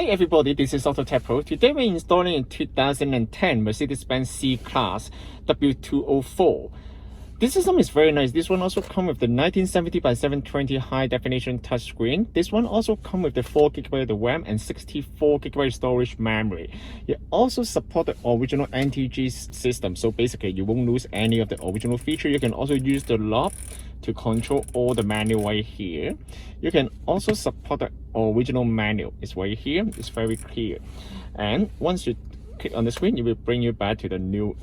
Hey everybody, this is AutoTecPro. Today we're installing a 2010 Mercedes Benz C Class W204. This system is very nice. This one also comes with the 1970 by 720 high definition touchscreen. This one also comes with the 4GB of RAM and 64GB storage memory. It also supports the original NTG system, so basically you won't lose any of the original feature. You can also use the knob to control all the menu right here. You can also support the original menu. It's right here. It's very clear. And once you click on the screen, it will bring you back to the new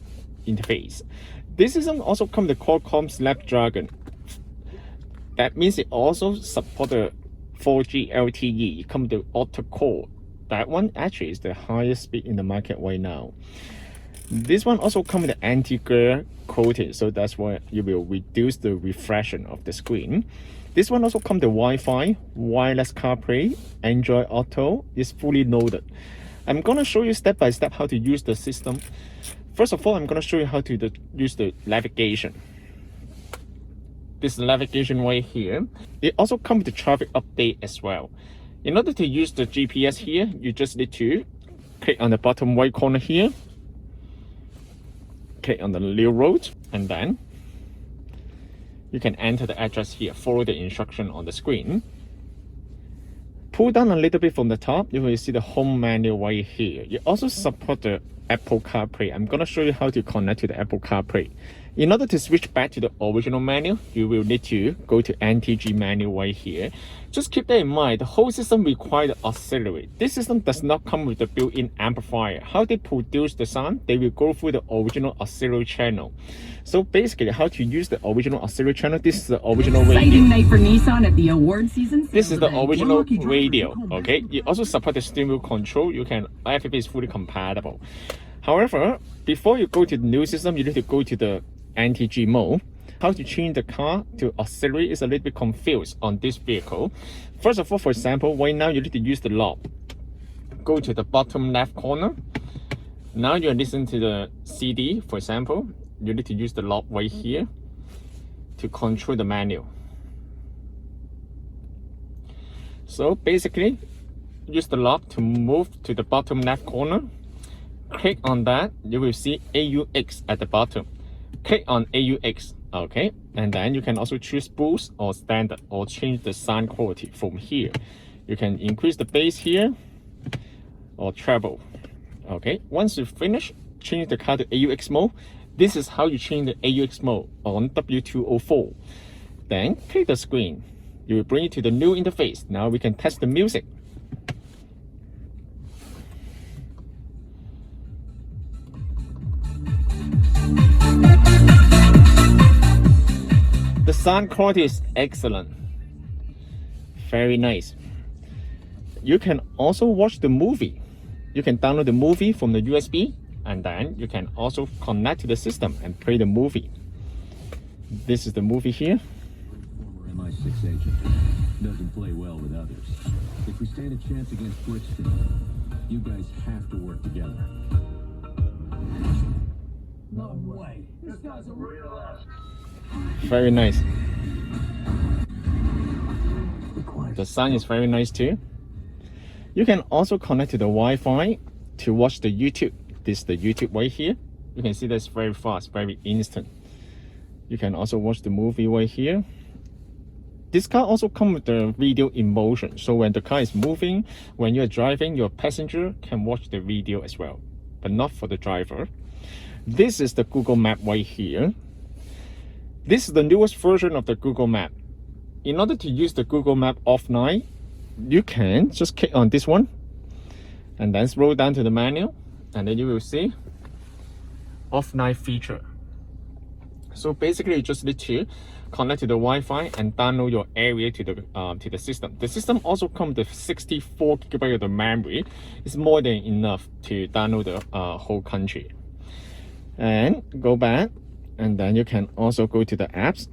interface. This system also comes with the Qualcomm Snapdragon. That means it also supports the 4G LTE. It comes with the octa-core. That one actually is the highest speed in the market right now. This one also comes with the anti-glare coating, so that's why you will reduce the reflection of the screen. This one also comes with Wi-Fi, wireless CarPlay, Android Auto. Is fully loaded. I'm gonna show you step by step how to use the system. First of all, I'm gonna show you how to use the navigation. This navigation right here. It also comes with the traffic update as well. In order to use the GPS here, you just need to click on the bottom right corner here. Click on the new road, and then you can enter the address here. Follow the instruction on the screen. Pull down a little bit from the top, you will see the home menu right here. You also support the Apple CarPlay. I'm gonna show you how to connect to the Apple CarPlay. In order to switch back to the original menu, you will need to go to NTG menu right here. Just keep that in mind, the whole system requires the auxiliary. This system does not come with the built-in amplifier. How they produce the sound, they will go through the original auxiliary channel. So basically, how to use the original auxiliary channel, this is the original radio. Exciting night for Nissan at the award season. This is the original radio, okay? You also support the steering wheel control. You can, everything is fully compatible. However, before you go to the new system, you need to go to the NTG mode. How to change the car to auxiliary is a little bit confused on this vehicle. First of all, for example, right now you need to use the knob. Go to the bottom left corner. Now you're listening to the CD, for example. You need to use the knob right here to control the menu. So basically, use the knob to move to the bottom left corner. Click on that, you will see AUX at the bottom. Click on AUX, okay, and then you can also choose boost or standard, or change the sound quality from here. You can increase the bass here or treble. Okay, once you finish, change the car to AUX mode. This is how you change the AUX mode on W204. Then click the screen. You will bring it to the new interface. Now we can test the music. The sound quality is excellent. Very nice. You can also watch the movie. You can download the movie from the USB, and then you can also connect to the system and play the movie. This is the movie here. Former MI6 agent doesn't play well with others. If we stand a chance against Brixton, you guys have to work together. No way. This guy's a real ass. Very nice. The sound is very nice too. You can also connect to the Wi-Fi to watch the YouTube. This is the YouTube right here. You can see that's very fast, very instant. You can also watch the movie right here. This car also comes with the video in motion. So when the car is moving, when you're driving, your passenger can watch the video as well, but not for the driver. This is the Google Map right here. This is the newest version of the Google Map. In order to use the Google Map offline, you can just click on this one and then scroll down to the menu, and then you will see offline feature. So basically you just need to connect to the Wi-Fi and download your area to the system. The system also comes with 64GB of the memory. It's more than enough to download the whole country. And go back, and then you can also go to the apps.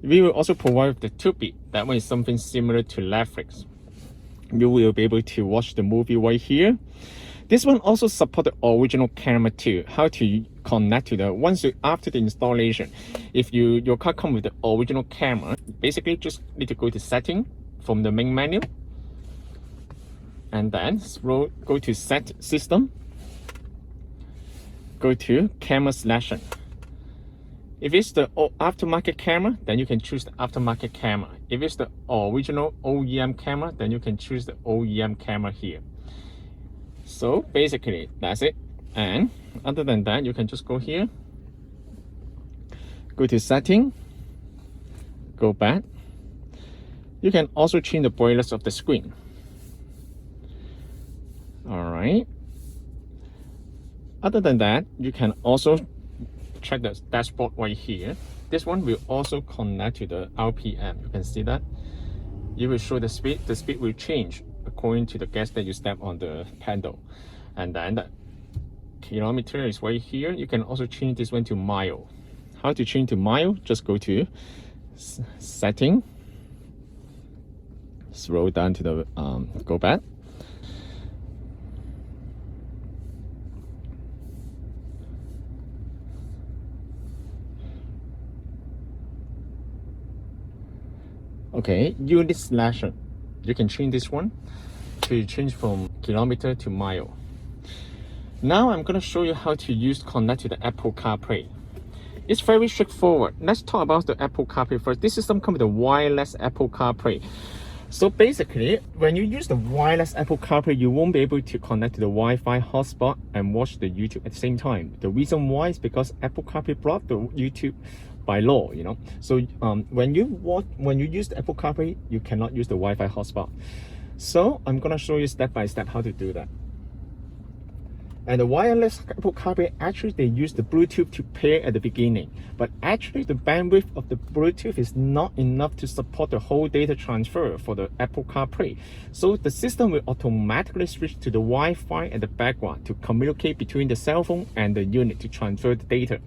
We will also provide the Tubi. That one is something similar to Netflix. You will be able to watch the movie right here. This one also supports the original camera too. How to connect to the after the installation. If your car comes with the original camera, basically just need to go to setting from the main menu. and then go to Set System, go to Camera Selection. If it's the aftermarket camera, then you can choose the aftermarket camera. If it's the original OEM camera, then you can choose the OEM camera here. So basically, that's it. And other than that, you can just go here, go to Setting, go back. You can also change the brightness of the screen. All right. Other than that, you can also check the dashboard right here. This one will also connect to the RPM. You can see that. You will show the speed. The speed will change according to the gas that you step on the pedal. And then the kilometer is right here. You can also change this one to mile. How to change to mile? Just go to Setting, scroll down to the go back. Okay, unit selection. You can change this one to change from kilometer to mile. Now I'm going to show you how to connect to the Apple CarPlay. It's very straightforward. Let's talk about the Apple CarPlay first. This system comes with a wireless Apple CarPlay. So basically, when you use the wireless Apple CarPlay, you won't be able to connect to the Wi-Fi hotspot and watch the YouTube at the same time. The reason why is because Apple CarPlay blocked the YouTube by law, you know. So when you use the Apple CarPlay, you cannot use the Wi-Fi hotspot. So I'm gonna show you step by step how to do that. And the wireless Apple CarPlay, actually they use the Bluetooth to pair at the beginning, but actually the bandwidth of the Bluetooth is not enough to support the whole data transfer for the Apple CarPlay. So the system will automatically switch to the Wi-Fi at the background to communicate between the cell phone and the unit to transfer the data.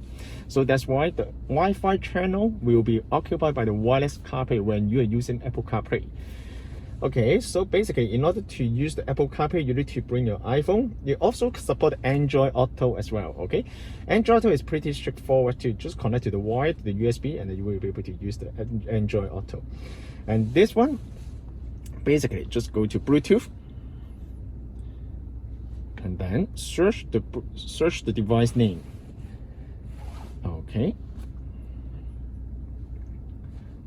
So that's why the Wi-Fi channel will be occupied by the wireless CarPlay when you are using Apple CarPlay. Okay, so basically, in order to use the Apple CarPlay, you need to bring your iPhone. You also support Android Auto as well, okay? Android Auto is pretty straightforward to just connect to the wire, to the USB, and then you will be able to use the Android Auto. And this one, basically, just go to Bluetooth, and then search the device name. Okay.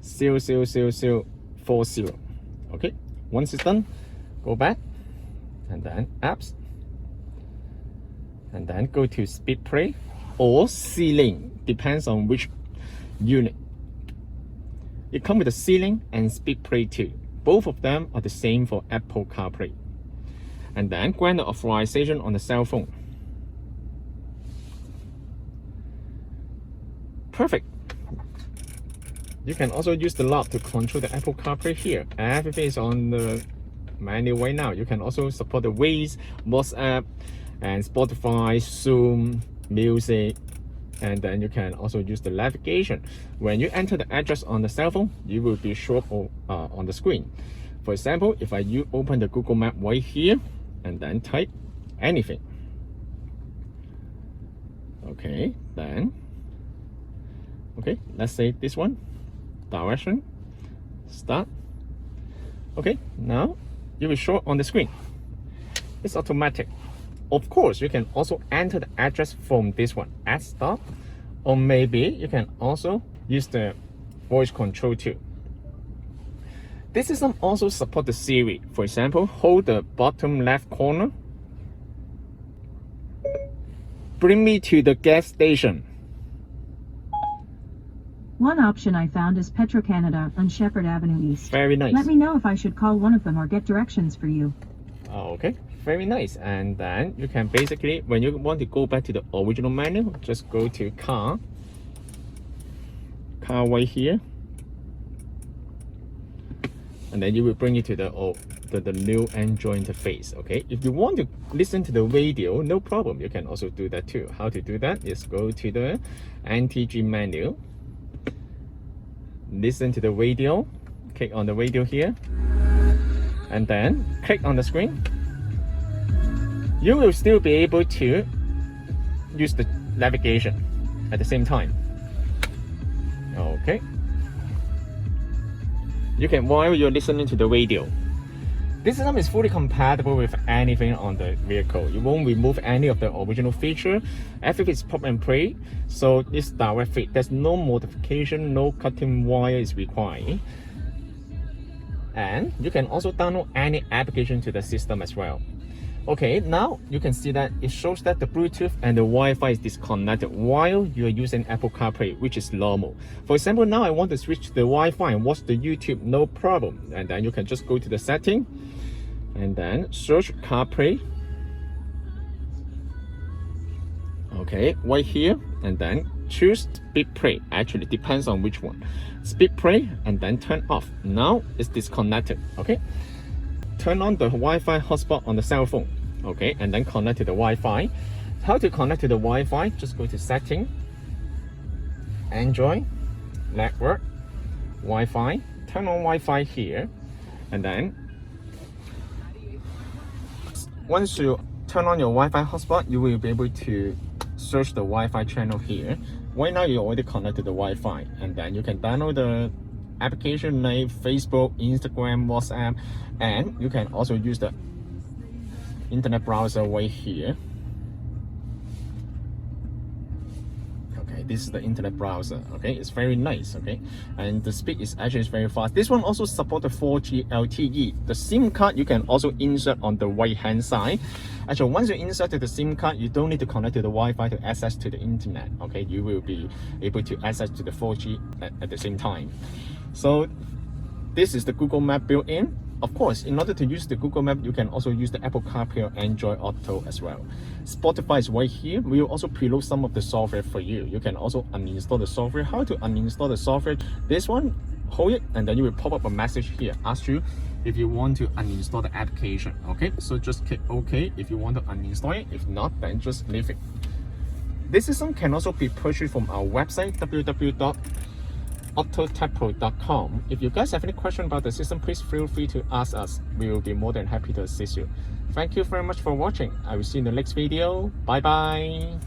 00040. Okay, once it's done, go back and then apps, and then go to speed play or C-Link, depends on which unit. It comes with a C-Link and speed play too. Both of them are the same for Apple CarPlay. And then grant the authorization on the cell phone. Perfect. You can also use the lock to control the Apple CarPlay here. Everything is on the menu right now. You can also support the Waze, WhatsApp, and Spotify, Zoom, music, and then you can also use the navigation. When you enter the address on the cell phone, you will be shown up on the screen. For example, if I open the Google Map right here and then type anything. Okay, then, okay, let's say this one. Direction, start. Okay, now you will show on the screen. It's automatic. Of course, you can also enter the address from this one, add stop, or maybe you can also use the voice control too. This system also supports the Siri. For example, hold the bottom left corner. Bring me to the gas station. One option I found is Petro-Canada on Shepherd Avenue East. Very nice. Let me know if I should call one of them or get directions for you. Okay, very nice. And then you can basically, when you want to go back to the original menu, just go to car right here. And then you will bring it to the new Android interface, okay? If you want to listen to the radio, no problem. You can also do that too. How to do that is go to the NTG menu. Listen to the radio, click on the radio here, and then click on the screen. You will still be able to use the navigation at the same time. Okay. You can, while you're listening to the radio. This system is fully compatible with anything on the vehicle. You won't remove any of the original feature. Everything is plug and play, so it's direct fit. There's no modification, no cutting wire is required. And you can also download any application to the system as well. Okay, now you can see that it shows that the Bluetooth and the Wi-Fi is disconnected while you are using Apple CarPlay, which is normal. For example, now I want to switch to the Wi-Fi and watch the YouTube, no problem. And then you can just go to the setting and then search CarPlay. Okay, right here, and then choose speed play. Actually, depends on which one. Speed play and then turn off. Now it's disconnected. Okay, turn on the Wi-Fi hotspot on the cell phone. Okay, and then connect to the Wi-Fi. How to connect to the Wi-Fi? Just go to setting, Android, network, Wi-Fi. Turn on Wi-Fi here, and then once you turn on your Wi-Fi hotspot, you will be able to search the Wi-Fi channel here. Right now you're already connected to the Wi-Fi, and then you can download the application like Facebook, Instagram, WhatsApp, and you can also use the internet browser right here. Okay, this is the internet browser. Okay, it's very nice. Okay, and the speed is actually very fast. This one also supports the 4G LTE. The SIM card you can also insert on the right hand side. Actually, once you insert the SIM card, you don't need to connect to the Wi-Fi to access to the internet. Okay, you will be able to access to the 4G at the same time. So this is the Google Map built-in. Of course, in order to use the Google Map, you can also use the Apple CarPlay or Android Auto as well. Spotify is right here. We will also preload some of the software for you. You can also uninstall the software. How to uninstall the software? This one, hold it, and then you will pop up a message here. Ask you if you want to uninstall the application. Okay, so just click OK if you want to uninstall it. If not, then just leave it. This system can also be purchased from our website, www.AutoTecPro.com. If you guys have any question about the system, please feel free to ask us. We will be more than happy to assist you. Thank you very much for watching. I will see you in the next video. Bye bye.